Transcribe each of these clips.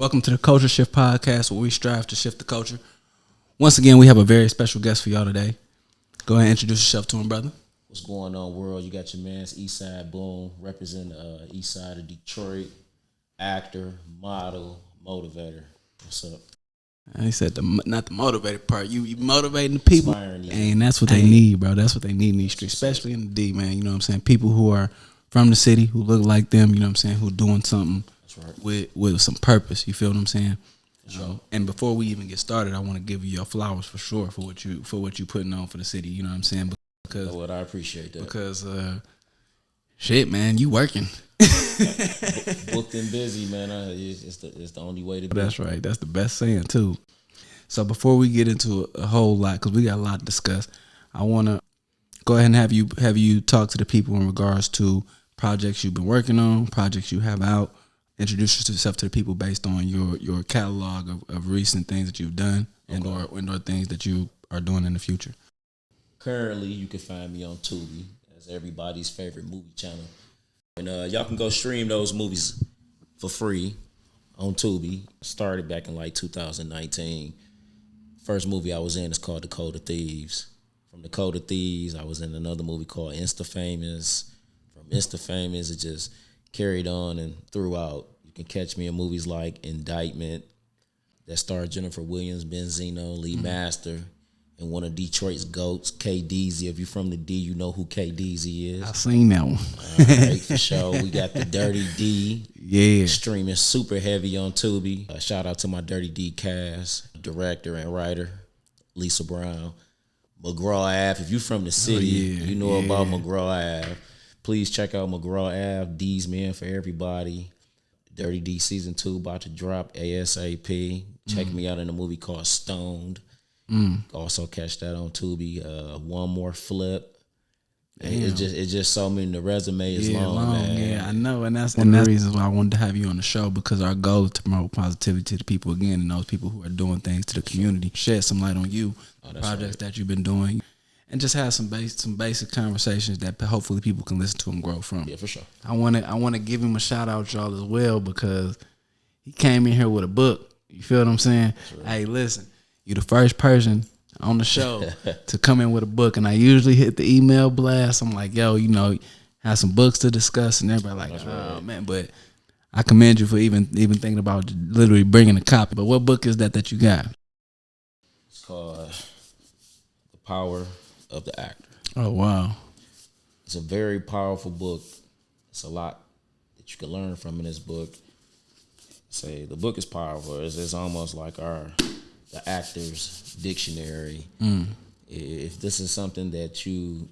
Welcome to the Culture Shift Podcast, where we strive to shift the culture. Once again, we have a very special guest for y'all today. Go ahead and introduce yourself to him, brother. What's going on, world? You got your man's Eastside Boom, representing the East Side of Detroit, actor, model, motivator. What's up? And he said not the motivated part. You motivating the people, Inspiring, and that's what they need, bro. That's what they need in these streets, especially in the D, man. You know what I'm saying? People who are from the city, who look like them. You know what I'm saying? Who doing something with some purpose. You feel what I'm saying? Sure. And before we even get started, I want to give you your flowers for sure for what you putting on for the city. You know what I'm saying? Because I appreciate that. Because shit, man, you working. Booked and busy, man. It's the only way to be. That's right. That's the best saying too. So before we get into a whole lot, because we got a lot to discuss, I want to go ahead and have you talk to the people in regards to projects you've been working on, projects you have out. Introduce yourself to the people based on your catalog of recent things that you've done and or things that you are doing in the future. Currently, you can find me on TUBI, as everybody's favorite movie channel. And y'all can go stream those movies for free on TUBI. Started back in like 2019. First movie I was in is called The Code of Thieves. From The Code of Thieves, I was in another movie called Insta Famous. From Insta Famous, it just carried on and throughout. You can catch me in movies like Indictment, that starred Jennifer Williams, Benzino, Lee Master, and one of Detroit's GOATs, K. Deezy. If you're from the D, you know who K. Deezy is. I've seen that one. All right, for sure. We got the Dirty D. Yeah. Streaming super heavy on Tubi. Shout out to my Dirty D cast, director and writer, Lisa Brown. McGraw Ave. If you're from the city, you know about McGraw Ave. Please check out McGraw Ave, D's Man for everybody. Dirty D season 2 about to drop ASAP. Check me out in a movie called Stoned. Also catch that on Tubi. One More Flip. It's just so many. The resume is long, man. Yeah, I know, and that's one of the reasons why I wanted to have you on the show, because our goal is to promote positivity to the people again, and those people who are doing things to the community. Shed some light on you, projects that you've been doing, and just have some basic conversations that hopefully people can listen to and grow from. Yeah, for sure. I want to give him a shout out, y'all, as well, because he came in here with a book. You feel what I'm saying? Right. Hey, listen, you the first person on the show to come in with a book, and I usually hit the email blast. I'm like, yo, have some books to discuss, and everybody like, man, but I commend you for even thinking about literally bringing a copy. But what book is that you got? It's called The Power of the Actor. Oh, wow. It's a very powerful book. It's a lot that you can learn from in this book. The book is powerful. It's almost like the actor's dictionary. If this is something that you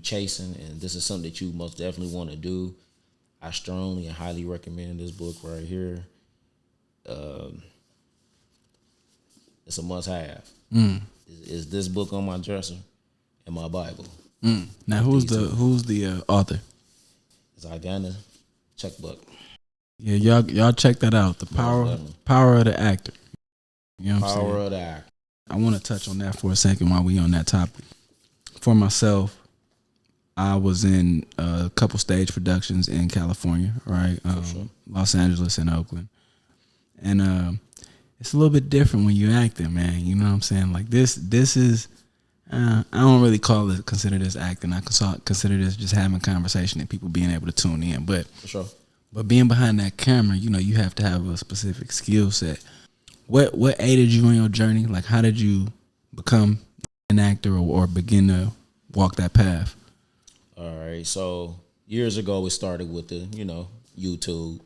chasing, and this is something that you most definitely want to do, I strongly and highly recommend this book right here. It's a must-have. Is this book on my dresser and my Bible? Now, who's the author? It's Ivana Checkbook. Yeah, y'all check that out. The power of the actor. You know what I'm saying? Power of the actor. I want to touch on that for a second while we on that topic. For myself, I was in a couple stage productions in California, right? Sure. Los Angeles and Oakland. And it's a little bit different when you're acting, man. You know what I'm saying? Like this is, I don't really consider this acting. I consider this just having conversation and people being able to tune in. But for sure. But being behind that camera, you have to have a specific skill set. What aided you on your journey? Like, how did you become an actor or begin to walk that path? All right. So years ago, it started with the, YouTube.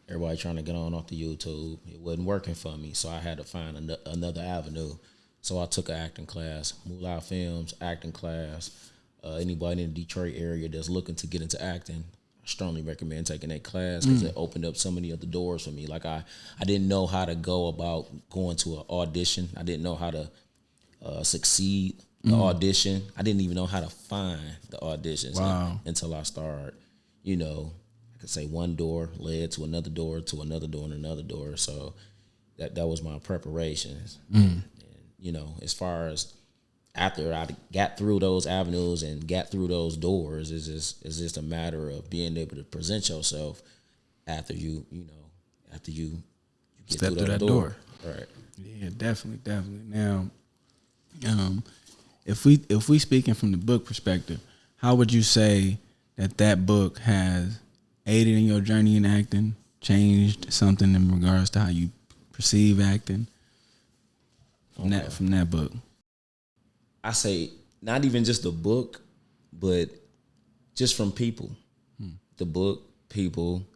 Everybody trying to get on off the YouTube. It wasn't working for me, so I had to find another avenue. So I took an acting class, Moolah Films acting class. Anybody in the Detroit area that's looking to get into acting, I strongly recommend taking that class because it opened up so many other doors for me. Like I didn't know how to go about going to an audition. I didn't know how to succeed the audition. I didn't even know how to find the auditions until I started. I could say one door led to another door to another door and another door. So that was my preparations. And, as far as after I got through those avenues and got through those doors, it's just a matter of being able to present yourself after you step through that door. Right. Yeah, definitely. Now, if we speaking from the book perspective, how would you say that book has aided in your journey in acting, changed something in regards to how you perceive acting from that book? I say not even just the book, but just from people. The book, people.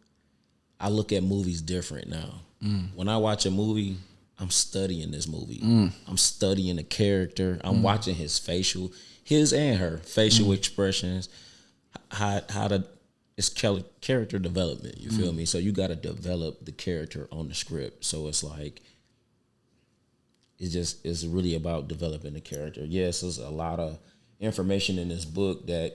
I look at movies different now. When I watch a movie, I'm studying this movie. I'm studying the character. I'm watching his and her facial expressions. It's character development. You feel me? So you got to develop the character on the script. So it's like it's really about developing the character. Yes, there's a lot of information in this book that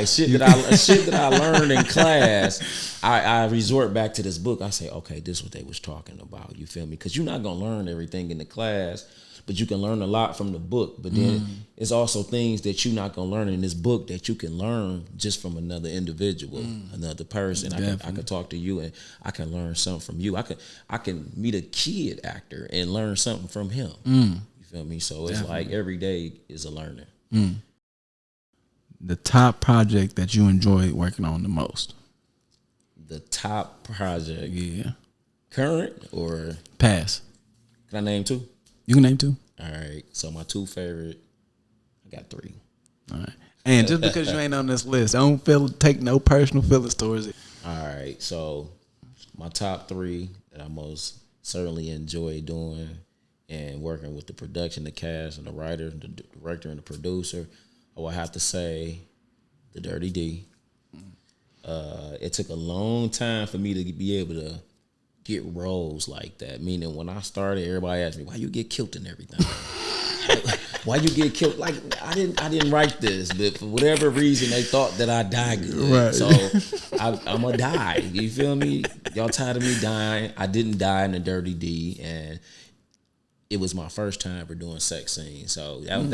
shit that I learned in class. I resort back to this book. I say, okay, this is what they was talking about. You feel me? Because you're not gonna learn everything in the class, but you can learn a lot from the book. But then it's also things that you're not gonna learn in this book that you can learn just from another individual, another person. I can talk to you and I can learn something from you. I can meet a kid actor and learn something from him. You feel me? So it's like every day is a learning. The top project that you enjoy working on the most? The top project? Yeah. Current or? Past. Can I name two? You can name two. All right. So my two favorite, I got three. All right. And just because you ain't on this list, don't take no personal feelings towards it. All right. So my top three that I most certainly enjoy doing and working with the production, the cast, and the writer, the director, and the producer, I would have to say The Dirty D. It took a long time for me to be able to get roles like that. Meaning when I started, everybody asked me, why you get killed and everything? Why you get killed? Like, I didn't write this, but for whatever reason, they thought that I died good. Right. So I'm going to die. You feel me? Y'all tired of me dying. I didn't die in The Dirty D, and it was my first time for doing sex scenes. So that I'm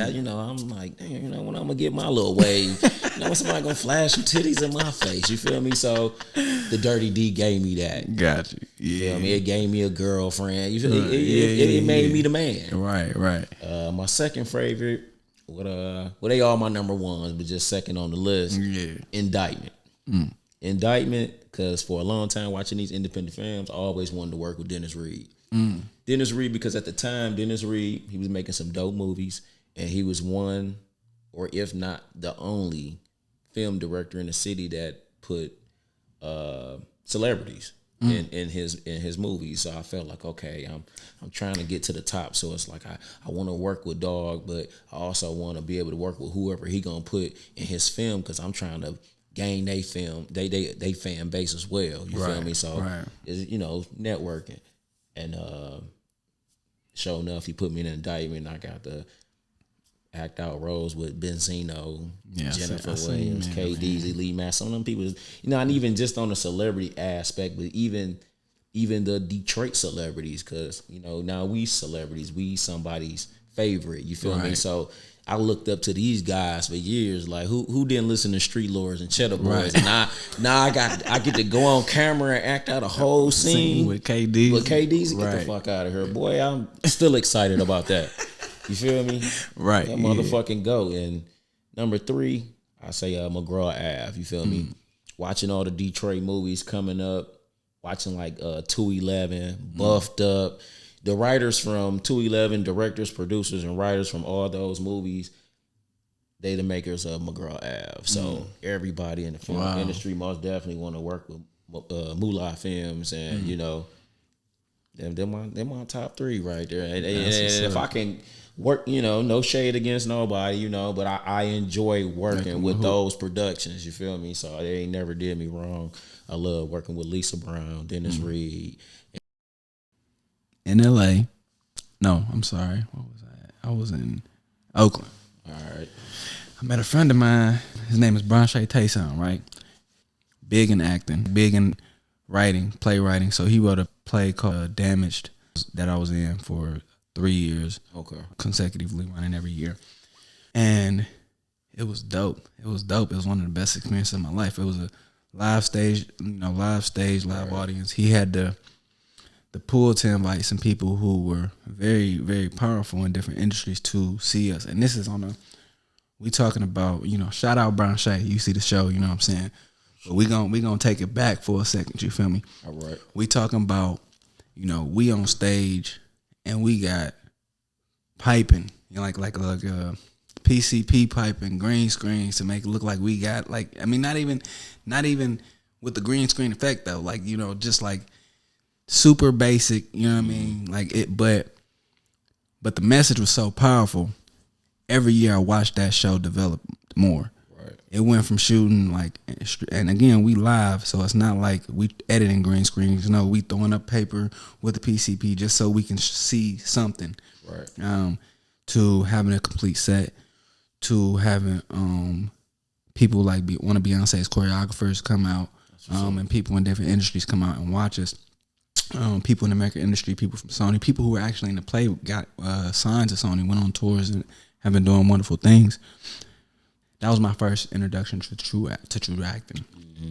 like, damn, when I'm gonna get my little wave, somebody gonna flash some titties in my face. You feel me? So The Dirty D gave me that. Got you. Yeah. You feel me? It gave me a girlfriend. You feel it made me the man. Right. My second favorite, they all my number ones, but just second on the list. Yeah. Indictment. Indictment, because for a long time watching these independent films, I always wanted to work with Dennis Reed. Dennis Reed, because at the time, Dennis Reed, he was making some dope movies, and he was one, or if not the only, film director in the city that put celebrities in his movies. So I felt like, okay, I'm trying to get to the top. So it's like I want to work with Dog, but I also want to be able to work with whoever he gonna put in his film, because I'm trying to gain they fan base as well. You feel me? So it's networking. And sure enough, he put me in an Indictment. I got to act out roles with Benzino, Jennifer Williams, KD's, Lee Mass. Some of them people, not even just on the celebrity aspect, but even the Detroit celebrities, because now we celebrities, we somebody's favorite. You feel me? So I looked up to these guys for years. Like who didn't listen to Street Lords and Cheddar Boys? And now I get to go on camera and act out a whole scene with KD. With KD's, get the fuck out of here, boy. I'm still excited about that. You feel me? Right. That motherfucking go. And number three, I say McGraw Ave. You feel me? Watching all the Detroit movies coming up, watching like 211, Buffed Up. The writers from 211, directors, producers, and writers from all those movies, they the makers of McGraw Ave. So everybody in the film industry most definitely want to work with Moolah Films, and they're my top three right there. And if I can work, no shade against nobody, but I enjoy working with those productions. You feel me? So they ain't never did me wrong. I love working with Lisa Brown, Dennis Reed. In LA. No, I'm sorry. What was I? I was in Oakland. All right. I met a friend of mine. His name is Branche Tayson, right? Big in acting, big in writing, playwriting. So he wrote a play called Damaged that I was in for 3 years. Okay. Consecutively, running every year. And it was dope. It was one of the best experiences of my life. It was a live stage, live audience. He had the the pull to invite some people who were very, very powerful in different industries to see us. And this is we talking about, shout out Brown Shay. You see the show, you know what I'm saying? But we gonna take it back for a second, you feel me? All right. We talking about, we on stage and we got piping, like PCP piping, green screens to make it look like we got not even with the green screen effect though, just like super basic, you know what I mean? Like it, but the message was so powerful. Every year I watched that show develop more. Right. It went from shooting and again, we live, so it's not like we editing green screens. No, we throwing up paper with the PCP just so we can see something. Right. To having a complete set, to having people like one of Beyonce's choreographers come out, and people in different industries come out and watch us. People in the American industry, people from Sony, people who were actually in the play got signed to Sony, went on tours and have been doing wonderful things. That was my first introduction to true acting. Mm-hmm.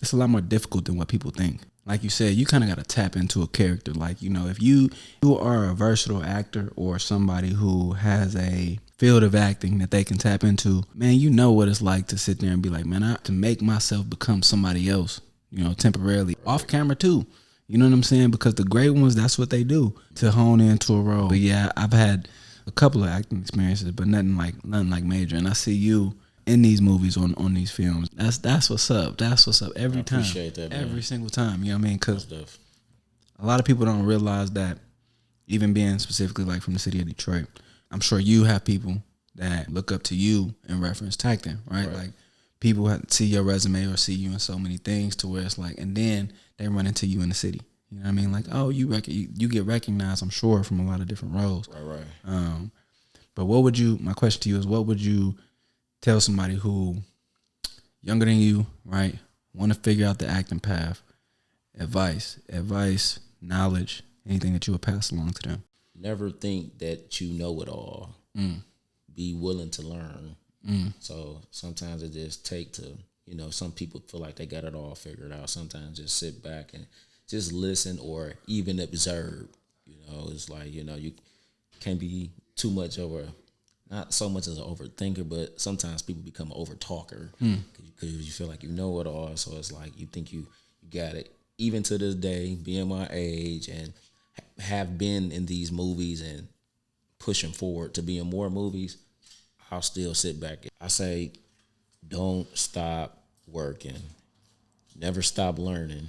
It's a lot more difficult than what people think. Like you said, you kind of got to tap into a character. Like, if you are a versatile actor or somebody who has a field of acting that they can tap into, man, you know what it's like to sit there and be like, man, I have to make myself become somebody else, temporarily. Right. Off camera too. You know what I'm saying? Because the great ones, that's what they do to hone into a role. But yeah, I've had a couple of acting experiences, but nothing like major. And I see you in these movies on these films. That's what's up. That's what's up every time. I appreciate that, man. Every single time. You know what I mean? Because a lot of people don't realize that, even being specifically like from the city of Detroit, I'm sure you have people that look up to you in reference to acting, right? Like people have to see your resume or see you in so many things to where it's like, and then they run into you in the city. You know what I mean? Like, oh, you get recognized, I'm sure, from a lot of different roles. Right. But my question to you is, what would you tell somebody who younger than you, right, want to figure out the acting path? Advice, knowledge, anything that you would pass along to them. Never think that you know it all. Be willing to learn. So sometimes it just take to, some people feel like they got it all figured out. Sometimes just sit back and just listen or even observe. It's like, you can't be too much not so much as an overthinker, but sometimes people become an overtalker because you feel like you know it all. So it's like you think you got it. Even to this day, being my age and have been in these movies and pushing forward to be in more movies, I'll still sit back. I say, don't stop working. Never stop learning.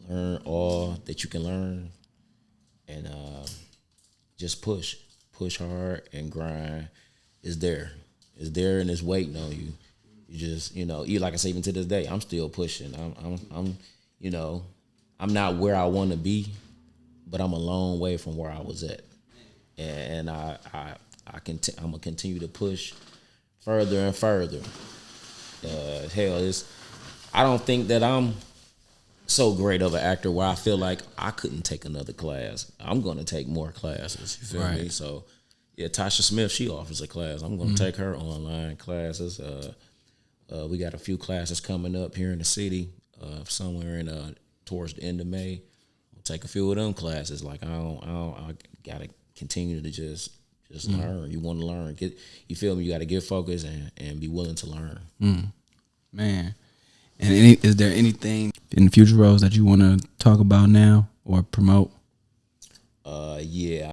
Learn all that you can learn and just push. Push hard and grind. It's there and it's waiting on you. You just, like I say, even to this day, I'm still pushing. I'm not where I want to be, but I'm a long way from where I was at. And I'm gonna continue to push further and further. I don't think that I'm so great of an actor where I feel like I couldn't take another class. I'm going to take more classes. You feel me? So, yeah, Tasha Smith, she offers a class. I'm going to take her online classes. We got a few classes coming up here in the city, somewhere towards the end of May. I'll take a few of them classes. Like I got to continue to just learn. You want to learn. You feel me? You got to get focused and be willing to learn. Man. And is there anything in the future roles that you want to talk about now or promote? Yeah.